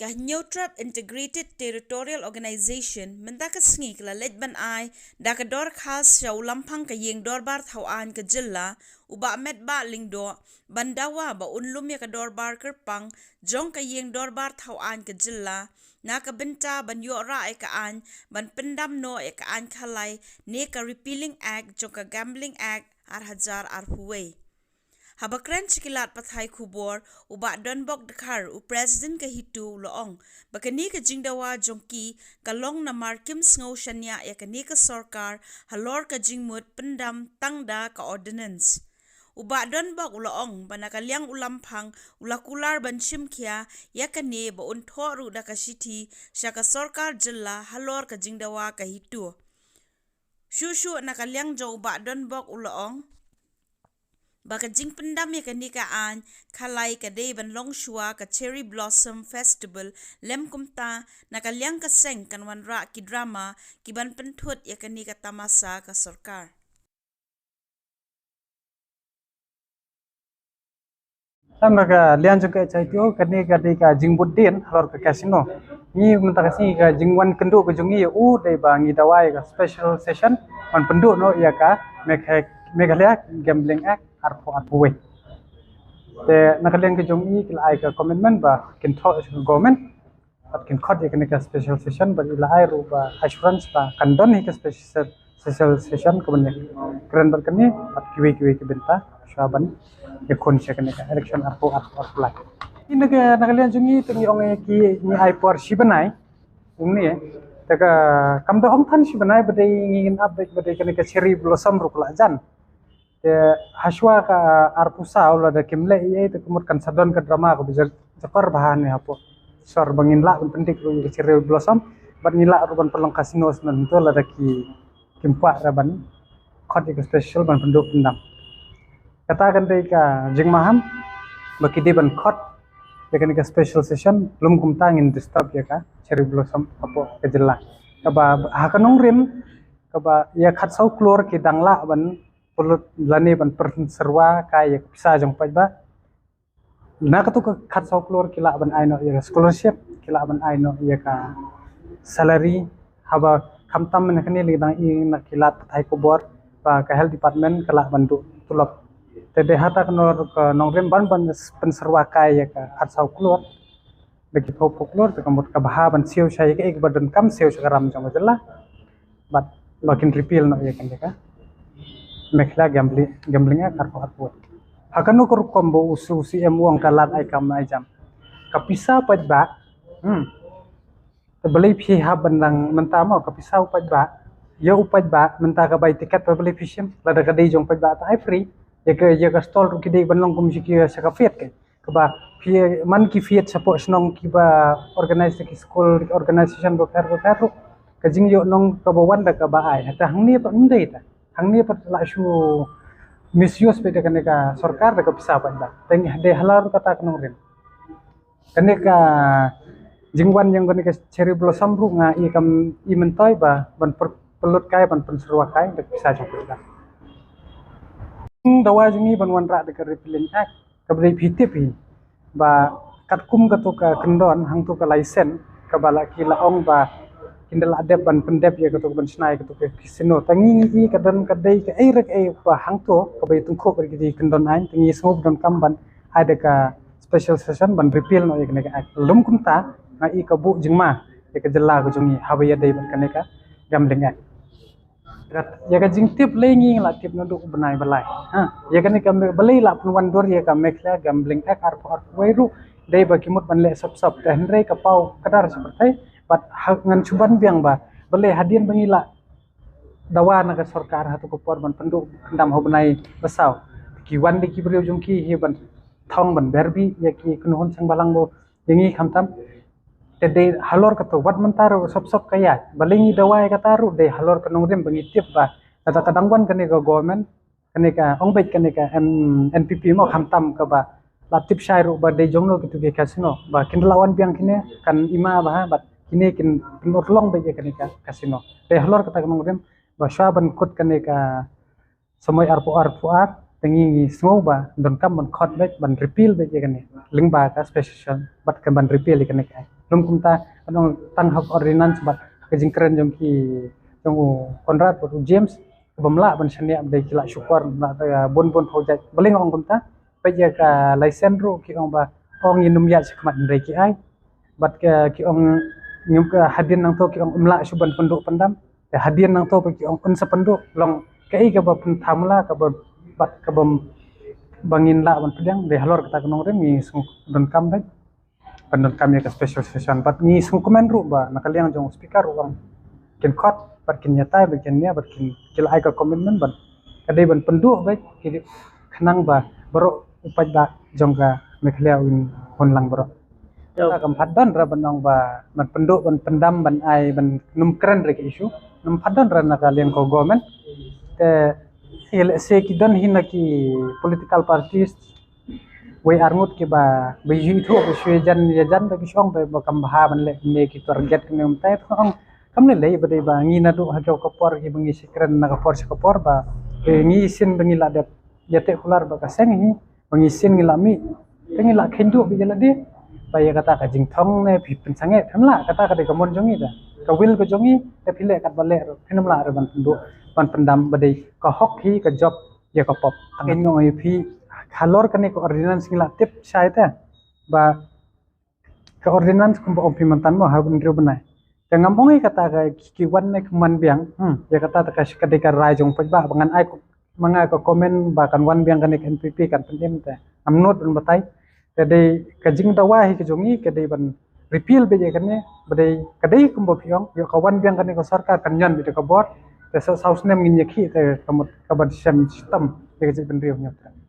ka Neutrap Integrated Territorial Organization mendaka sngi kala letban ai daka dor khas shaw lampang ka yeng dorbar thawan ka jilla uba met ba lingdo bandawa ba unlum ya ka dorbar kerpang jong ka yeng dorbar thawan ka jilla na ka benta ban yo ra e ka an ban pendam no e ka an khalai ne ka repealing act jong ka gambling act ar hajar ar huwei habakran chikilat pathai khubor uba donbok dakhar u president ka hitu loong bakani ka jingdawa jongki kalong na markim sngo shanya ya kani ka sarkar halor ka jingmut pendam tangda ka ordinance uba donbok loong banakalyang ulampang ulakular ban chimkhia ya kani ba unthoru da ka shiti shaka sarkar jilla halor ka jingdawa ka hitu shushu nakalyang jo uba donbok uloong baka jing pendam ya kanika an khalai ka day ban long shua ka cherry blossom festival lem kumta nakalyang ka seng kan wanra ki drama ki ban penthut ya kanika tamasa ka sarkar Samraga lian juga caitio kanika dika jingbuddin halor ka casino ni mentakasi ka jingwan kendu ka jungi u dai bangi dawai ka special session on pendu no ya ka megalya gambling act arpo arpuwe te nakalian ka jungi kila ai ka commitment ba kin tho government at kin khot ka special session ba ila ai ru ba assurance ba kandon hi ka special session ko banya keren berkani at kiwi ki benta shaban ya kon ka election arpo lak ini ka nakalian jungi tungi ong ki ni ai por shibanai umni taka kamda ong than shibanai badai ngin update badai ka cherry blossom rukla jan haswa ka arpusa ola da kimle ye te kumur kan sadon ka drama ko bijar jakar bahan ya po sor bangin la penting ru cherry blossom ban nila ruban pelong kasino nan to la da ki kimpa raban khot ke special ban penduk pendam kata kan dei ka jingmaham baki de ban khot de kan ka special session lum kum tangin disturb ya ka cherry blossom apo ke jela ka ba hakanong rim ka ba ya khat sau klor ki dangla ban pulut lani ban perserwa kaya bisa jong pajba na katu ka khat sau klor kila ban aino ya scholarship kila ban aino ya ka salary haba kamtam men kani li dang i na kilat thai ko bor ba ka health department kala ban tu tulok te de hata kanor ka nongrem ban penserwa kaya ka khat sau klor bagi klor te kamut ka baha ban siu shai ka ek badan kam siu shakaram jong jalla bat bakin repeal no ya kan ka mekla gambling arpo hakanu kur kombo usu si emuang kalat ai kam ai jam kapisa pajba beli phi ha bandang mentama kapisa pajba ya upajba menta ka bai tiket pa beli phishim lada ka dei jong pajba ta ai free ya ka stall ru ki dei banlong kum shi ki sa ka fiat ke ba phi man ki fiat support snong ki ba organize ki school organization bo kar ka jing yo nong ka bo wanda ka ba ai ta hangni pa ndei ta hangni pat la shu misuse pe kan ka sarkar ka bisa panda teng de halar kata kanong rin kaneka jingwan yang kan ka cherry blossom ru nga i kam i mentoy ba ban pelut kai ban penserwa kai de bisa jong dawa jingi ban wan ra de ka repealing act ka bre phitip hi ba katkum ka to ka kendon hang to ka license ka bala ki laong ba kindal adep ban pendep ya ketuk ban snai ketuk kisino tangi i kadan kadai ka ai rek ai pa hangto ka bai tungkho per ki kendon ain tangi smob don kamban ada ka special session ban repeal no ikne ka lum kunta na i ka bu jingma ya ka jella ko jungi habaya dai ban kane ka gambling ai ya ka jingtip lengi la tip no duk banai balai ha ya kan ka balai la pun dor ya ka mekla gambling ak arpo wairu dai ba kimut ban le sop sop dan re ka pau kadar seperti bat ngan cuban biang ba bele hadian bangila dawa na ka sarkar hatu ko por ban penduk kendam ho benai besau ki wan de ki brio jungki hi ban thong ban berbi ya ki kunhon sang balang bo yengi khamtam te de halor ka to wat mentaro sop sop kaya balingi dawa ka taru de halor ka nongrim bangi tip ba kata kadang wan kane ka government kane ka ongbet kane ka NPP mo khamtam ka ba latip shairu ba de jongno kitu ke kasino ba kindlawan biang kine kan ima ba bat kini kin penolong beje kanika kasino de halor kata kanong ba shaban kut kanika samoi arpo tengi semua ba don kam ban khot bet ban repeal beje kani lingba ka special bat kan ban repeal kanika lum kumta anong tang hak ordinance bat ke jingkren jong ki jong Konrad bat James bamla ban shania dei kila syukur na bon project beling ong kumta paja ka license ru ki ong ba ong inum ya sekmat dei ki ai bat ki ong nyum ka hadin nang to ki ong umla suban penduk pendam hadin nang to ki ong un sependuk long kai ka ba pun thamla ka ba bat ka bam bangin la ban pedang de halor kata kenong re mi sung don kam dai pandon kami ka special session bat ni sung komen ru ba nakaliang jong speaker ru ken khot bat kin nyatai ba ken nya bat kin kil ai ka commitment bat kadai ban penduk ba ki khanang ba baro upai ba jong ka meklia win honlang baro ta kam phadan ra banong ba ban penduk ban pendam ban ai ban num kren re ki issue num phadan ra nakaliang ko government te se ki don hina ki political parties we arngut ki ba biji thu ko shwe jan ya jan ba ki shong ba kam bha ban le ne ki target ne um tai thong kam ne le ba dei ba ngi na du ha ko por ki bangi sikran na ko por ba ngi sin bangi la det yate khular ba ka seng hi bangi sin ngi la mi tengi la khendu bi jala de ba ya kata ka jing thong ne phi pen sange thamla kata ka de ka mon jongi da ka will ko jongi te phile kat ba le ro phenam la ro ban du ban pendam badai ka hok hi ka job ya ka pop tangen ngoi phi khalor kane ko ordinance ngila tip sai ta ba ka ordinance kum ba opi mantan mo ha bun ru banai jangam ongi kata ka ki wan ne man biang ya kata ta ka kadai ka rai jong pa ba bangan ai ko manga ko komen ba kan wan biang kane NPP kan pendem ta amnot bun batai kadai ka jing da wa hi ka jongi kadai ban repeal be je kane badai kadai kum ba phiong yo ka wan biang kane ko sarkar kan nyon bi ka bor te saus nem ngi nyekhi te kamot kabar system te ke ben riu nyot